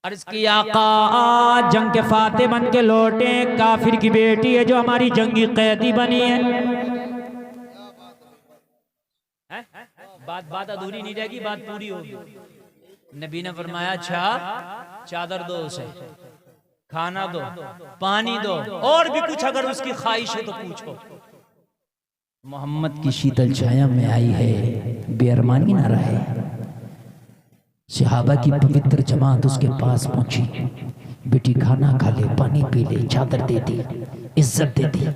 अर्ज की आका जंग के फाते बन के लौटे, काफिर की बेटी है जो हमारी जंगी कैदी बनी है। बात अधूरी नहीं रहेगी, बात पूरी होगी। नबी ने फरमाया अच्छा चादर दो उसे, खाना दो, पानी दो, और भी कुछ अगर उसकी ख्वाहिश है तो पूछो। मोहम्मद की शीतल छाया में आई है, बेअरमानी ना रहे। सहाबा की पवित्र जमात उसके पास पहुंची, बेटी खाना खा ले, पानी पी ले, चादर दे दी, इज्जत दे दी,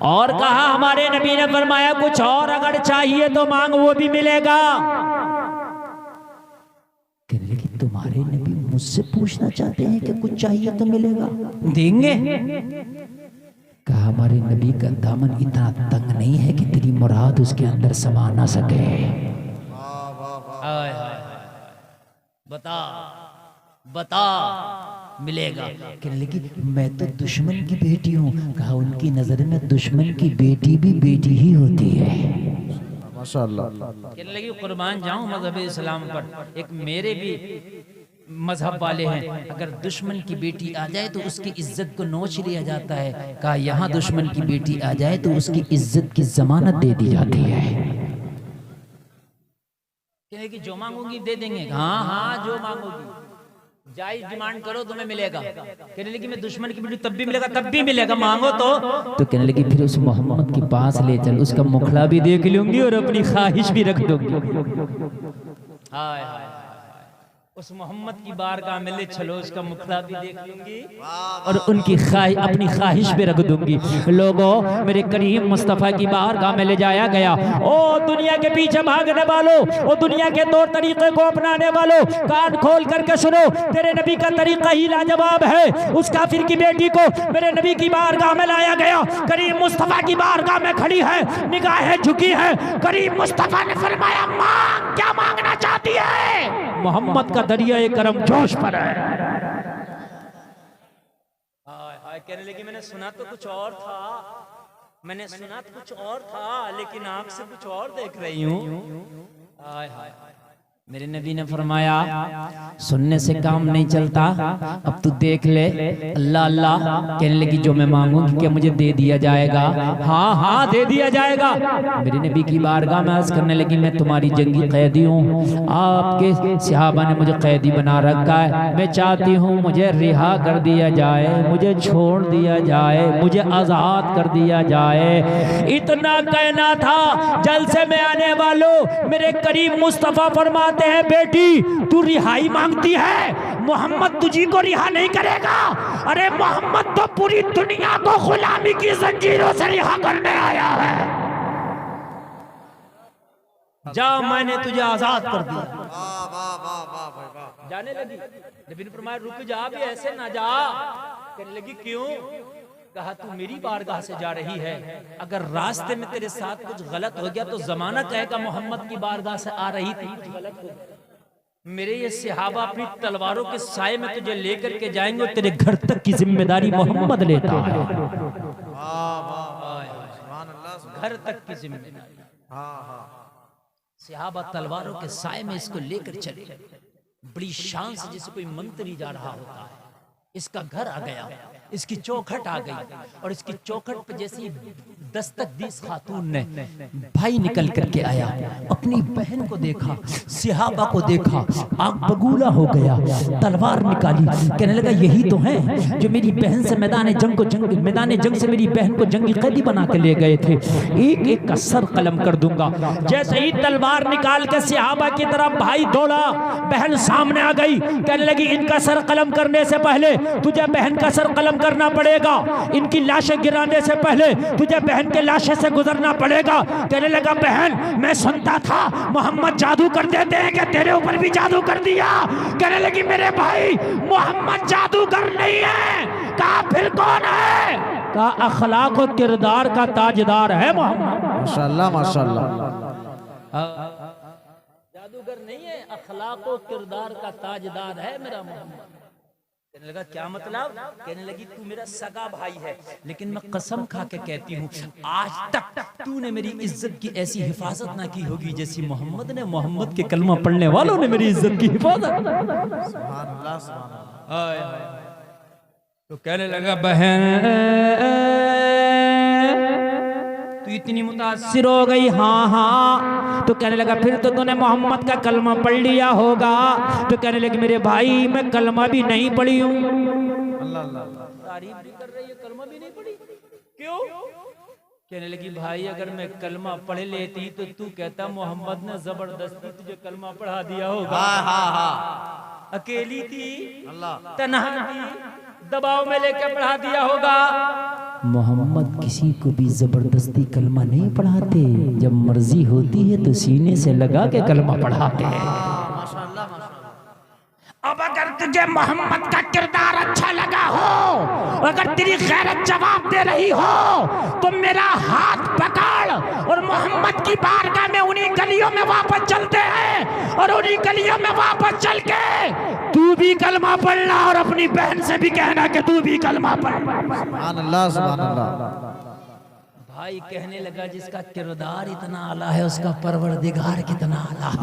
और कहा हमारे नबी ने फरमाया कुछ और अगर चाहिए तो मांग, वो भी मिलेगा। लेकिन तुम्हारे नबी मुझसे पूछना चाहते हैं कि कुछ चाहिए तो मिलेगा, देंगे। कहा हमारे नबी का दामन इतना तंग नहीं है कि तेरी मुराद उसके अंदर समा ना सके। बता बता मिलेगा। कहने लगी मैं तो दुश्मन की बेटी हूँ। कहा उनकी नजर में दुश्मन की बेटी भी बेटी ही होती है। माशाअल्लाह। कहने लगी कुर्बान जाऊं मजहब इस्लाम पर, एक मेरे भी मजहब वाले हैं, अगर दुश्मन की बेटी आ जाए तो उसकी इज्जत को नोच लिया जाता है। कहा यहाँ दुश्मन की बेटी आ जाए तो उसकी इज्जत की जमानत दे दी जाती है। कहने की जो मांगोगी दे देंगे। हाँ हाँ जो मांगोगी, जायज डिमांड करो तुम्हें मिलेगा। कहने लगी मैं दुश्मन की बेटी तब भी मिलेगा, तब भी मिलेगा, मांगो तो कहने लगी फिर उस मोहम्मद के पास ले चल, उसका मुखड़ा भी देख लूंगी और अपनी ख्वाहिश भी रख दूंगी। हाय हाय, उस मोहम्मद की बारगाह में ले चलो, उसका मुखड़ा भी देख लूंगी और उनकी अपनी ख्वाहिश भी रख दूंगी। लोगों मेरे करीम मुस्तफ़ा की बारगाह में ले जाया गया। ओ दुनिया के पीछे भागने वालों, ओ दुनिया के तौर तरीके को अपनाने वालों, कान खोल करके सुनो, तेरे नबी का तरीका ही लाजवाब है। उस काफिर की बेटी को मेरे नबी की बारगाह में लाया गया, करीम मुस्तफ़ा की बारगाह में खड़ी है, निगाहें झुकी है। करीम मुस्तफ़ा ने फरमाया मांग, क्या मांगना चाहती है? मोहम्मद का दरिया करम जोश पर है। कहने लगी मैंने सुना तो कुछ और था, मैंने सुना तो कुछ और था, लेकिन आंख से कुछ और देख रही हूँ। हाय हाय, मेरे नबी ने फरमाया सुनने से काम नहीं चलता, अब तू देख ले। अल्लाह अल्लाह कहने लगी जो मैं मांगूंगी क्या मुझे दे दिया जाएगा? हाँ हाँ दे दिया जाएगा। मेरे नबी की बारगाह में अर्ज करने लगी मैं तुम्हारी जंगी कैदी हूँ, आपके सहाबा ने मुझे कैदी बना रखा है, मैं चाहती हूँ मुझे रिहा कर दिया जाए, मुझे छोड़ दिया जाए, मुझे आजाद कर दिया जाए। इतना कहना था, जलसे में आने वालों मेरे करीम मुस्तफा फरमाते हैं बेटी तू रिहाई मांगती है, मोहम्मद तुझी को रिहा नहीं करेगा। अरे मोहम्मद तो पूरी दुनिया को गुलामी की जंजीरों से रिहा करने आया है। जा मैंने तुझे आजाद कर दिया। जाने लगी, नबी ने फरमाया रुक जा, भी ऐसे ना जा। कहने लगी क्यों? कहा तू मेरी बारगाह से जा रही है, अगर रास्ते में तेरे साथ कुछ गलत हो गया तो जमाना कहेगा मोहम्मद की बारगाह से आ रही थी, कुछ गलत हो गया। मेरे ये सहाबा अपनी तलवारों के साए में तुझे लेकर के जाएंगे और तेरे घर तक की जिम्मेदारी मोहम्मद लेता है। घर तक की जिम्मेदारी सहाबा तलवारों के साए में इसको लेकर चले, बड़ी शान से जैसे कोई मंत्री जा रहा होता है। इसका घर आ गया, इसकी चौखट आ गई, और इसकी चौखट पे जैसी दस्तक दी इस खातून ने, भाई निकल करके आया, अपनी बहन को देखा, सहाबा को देखा, आग बगूला हो गया, तलवार निकाली, कहने लगा यही तो है जो मेरी बहन से मैदान जंग से मेरी बहन को जंगी कैदी बना के ले गए थे, एक एक का सर कलम कर दूंगा। जैसे ही तलवार निकाल के सहाबा की तरफ भाई दौड़ा, बहन सामने आ गई, कहने लगी इनका सर कलम करने से पहले तुझे बहन का सर कलम करना पड़ेगा, इनकी लाशें गिराने से पहले तुझे बहन के लाशें से गुजरना पड़ेगा। कहने लगा बहन मैं सुनता था मोहम्मद जादू कर देते हैं, कि तेरे ऊपर भी जादू कर दिया? कहने लगी मेरे भाई मोहम्मद जादूगर नहीं है। कहा फिर कौन है? कहा अखलाक और किरदार का ताजदार है मोहम्मद। माशाअल्लाह माशाअल्लाह, जादूगर नहीं है, अखलाक और किरदार का ताजदार है मेरा मोहम्मद। कहने लगा क्या मतलब? कहने लगी तू मेरा सगा भाई है, लेकिन मैं कसम खा के कहती हूँ आज तक तूने मेरी इज्जत की ऐसी हिफाजत ना की होगी जैसी मोहम्मद ने मोहम्मद के कलमा पढ़ने वालों ने मेरी इज्जत की हिफाजत। सुभान अल्लाह, सुभान अल्लाह। तो कहने लगा बहन तू इतनी मुतासिर हो गई? हाँ हाँ। तो कहने लगा फिर तो तूने मोहम्मद का कलमा पढ़ लिया होगा। तो कहने लगे मेरे भाई मैं कलमा भी नहीं पढ़ी हूँ। तारीफ भी कर रही है, कलमा भी नहीं पढ़ी, क्यों? कहने लगी भाई अगर मैं कलमा पढ़ लेती तो तू कहता मोहम्मद ने जबरदस्ती तुझे कलमा पढ़ा दिया होगा। अकेली थी, तन्हा थी, दबाव में लेकर पढ़ा दिया होगा। मोहम्मद किसी को भी जबरदस्ती कलमा नहीं पढ़ाते, जब मर्जी होती है तो सीने से लगा के कलमा पढ़ाते हैं। माशाअल्लाह, माशाअल्लाह। अब अगर तुझे मोहम्मद का किरदार अच्छा लगा हो, अगर तेरी गैरत जवाब दे रही हो, तो मेरा हाथ पकड़ और मोहम्मद की बारगाह में उन्हीं गलियों में वापस चलते हैं और उन्हीं गलियों में वापस चल के तू भी कलमा पढ़ना और अपनी बहन से भी कहना कि तू भी कलमा पढ़। सुभान अल्लाह, सुभान अल्लाह। भाई कहने लगा जिसका किरदार इतना आला है उसका परवरदिगार कितना आला है।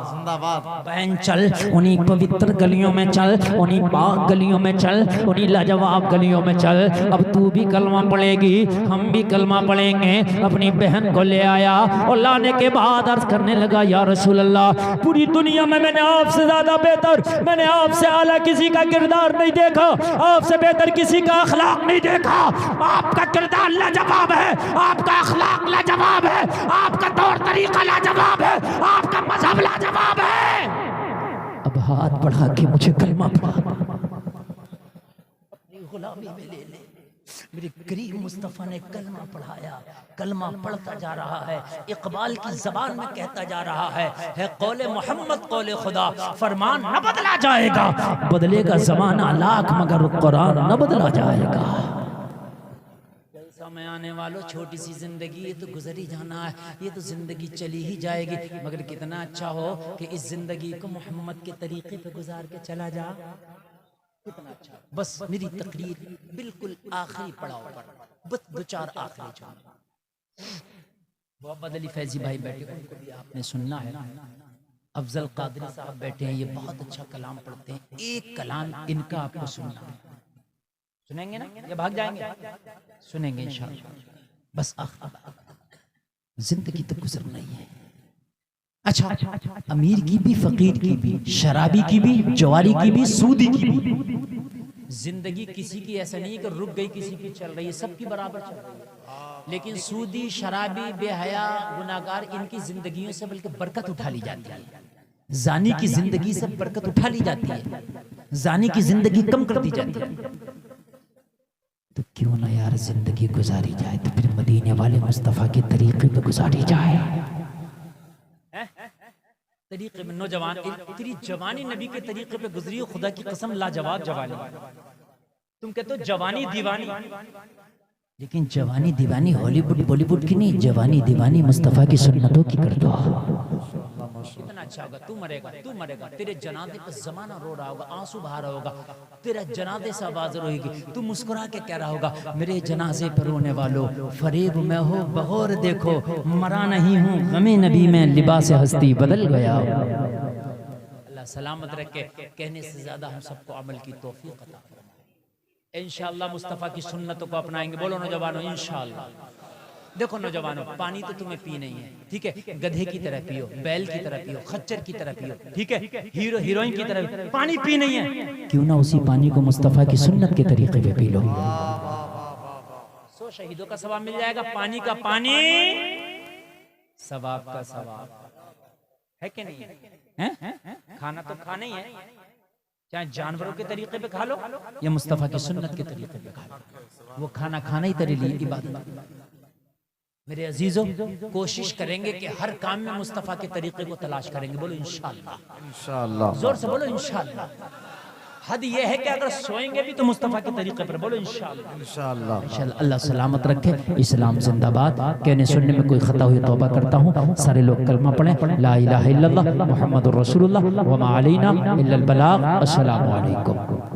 जिंदाबाद। बहन चल उन्हीं पवित्र गलियों में चल, उन्हीं पाक गलियों में चल, उन्हीं लाजवाब गलियों में चल। अब तू भी कलमा पढ़ेगी, हम भी कलमा पढ़ेंगे। अपनी बहन को ले आया और लाने के बाद अर्ज करने लगा या रसूल अल्लाह पूरी दुनिया में मैंने आपसे ज्यादा बेहतर, मैंने आपसे आला किसी का किरदार नहीं देखा, आपसे बेहतर किसी का अखलाक नहीं देखा। आपका किरदार लाजवाब है, आपका अखलाक लाजवाब है, आपका तौर तरीका लाजवाब है, आपका मजहब लाजवाब है। अब हाथ बढ़ा के मुझे कलमा पढ़ा, अपनी गुलामी में ले ले। मेरे करीम मुस्तफ़ा ने कलमा पढ़ाया, कलमा पढ़ता जा रहा है, इकबाल की जबान में कहता जा रहा है कौले मोहम्मद कौले खुदा, फरमान न बदला जाएगा, बदलेगा जमाना लाख मगर कुरान न बदला जाएगा। समय आने वालों छोटी सी जिंदगी, ये तो गुजर ही जाना है, ये तो जिंदगी चली ही जाएगी, मगर कितना अच्छा हो कि इस जिंदगी को मोहम्मद के तरीके पे गुजार के चला जा, कितना अच्छा। बस मेरी तकरीर बिल्कुल आखिरी पड़ाव पर, बस दो चार आखिरी जुमले। मोहम्मद अली फैजी भाई बैठे, उनको भी आपने सुनना है। अफजल कादरी साहब बैठे हैं, ये बहुत अच्छा कलाम पढ़ते हैं, एक कलाम इनका आपको सुनना है। सुनेंगे ना या भाग जाएंगे? सुनेंगे इंशाअल्लाह। बस जिंदगी तो गुजरना ही है। अच्छा, अमीर की भी, फकीर की भी, शराबी की भी, जवारी की भी, सूदी की भी, जिंदगी किसी की ऐसा नहीं कि रुक गई, किसी की चल रही है, सबकी बराबर चल रही है। लेकिन सूदी, शराबी, बेहया, गुनाहगार, इनकी जिंदगियों से बल्कि बरकत उठा ली जाती है। जानी की जिंदगी से बरकत उठा ली जाती है, जानी की जिंदगी कम कर दी जाती है। तो क्यों ना यार जिंदगी गुजारी जाए तो फिर मदीने वाले मुस्तफ़ा के तरीके पे गुजारी जाए। तरीके में नौजवान, तेरी जवानी नबी के तरीके पे गुजरी हो, खुदा की कसम लाजवाब जवानी। तुम कहते हो जवानी दीवानी, लेकिन जवानी दीवानी हॉलीवुड बॉलीवुड की नहीं, जवानी दीवानी मुस्तफ़ा की सुन्नतों की कर दो। कितना अच्छा होगा। तू मरेगा, तू मरेगा, तेरे जनाजे पर जमाना रो रहा होगा, आंसू बहा रहा होगा, तेरा जनाजे से आवाज रहेगी, तू मुस्कुरा के कह रहा होगा मेरे जनाजे पर रोने वालों, फरेब में हो बगौर देखो, मरा नहीं हूँ गमे नबी में, लिबास हस्ती बदल गया। अल्लाह सलामत रखे। कहने से ज्यादा हम सबको अमल की तौफीक अता फरमाए। इंशाअल्लाह मुस्तफ़ा की सुन्नतों को अपनाएंगे। बोलो नौजवानों इंशाअल्लाह। देखो नौजवानों, पानी तो तुम्हें पी नहीं है, ठीक है, गधे की तरह पियो, बैल की तरह पियो, खच्चर की तरह पियो, ठीक है, हीरो हीरोइन की तरह पानी पी नहीं है, क्यों ना उसी पानी को मुस्तफ़ा की सुन्नत के तरीके पे पी लो। 100 शहीदों का सवाब मिल जाएगा। पानी का पानी, सवाब का सवाब है कि नहीं है? खाना तो खाना ही है, चाहे जानवरों के तरीके पे खा लो या मुस्तफ़ा की सुन्नत के तरीके पे खा लो, वो खाना खाना ही तेरे लिए इबादत। मेरे अजीजों, कोशिश करेंगे कि हर काम में मुस्तफ़ा के तरीके को तलाश करेंगे। बोलो इंशाअल्लाह, इंशाअल्लाह, जोर से बोलो इंशाअल्लाह। हद ये है कि अगर सोएंगे भी तो मुस्तफ़ा के तरीके पर। बोलो इंशाअल्लाह। इंशाअल्लाह। अल्लाह सलामत रखे। इस्लाम जिंदाबाद। कहने सुनने में कोई खता हुई तौबा करता हूँ। सारे लोग कलमा पढ़ें, ला इलाहा इल्लल्लाह मुहम्मदुर रसूलुल्लाह व मा अलैना इल्लल बलाग। अस्सलामु अलैकुम।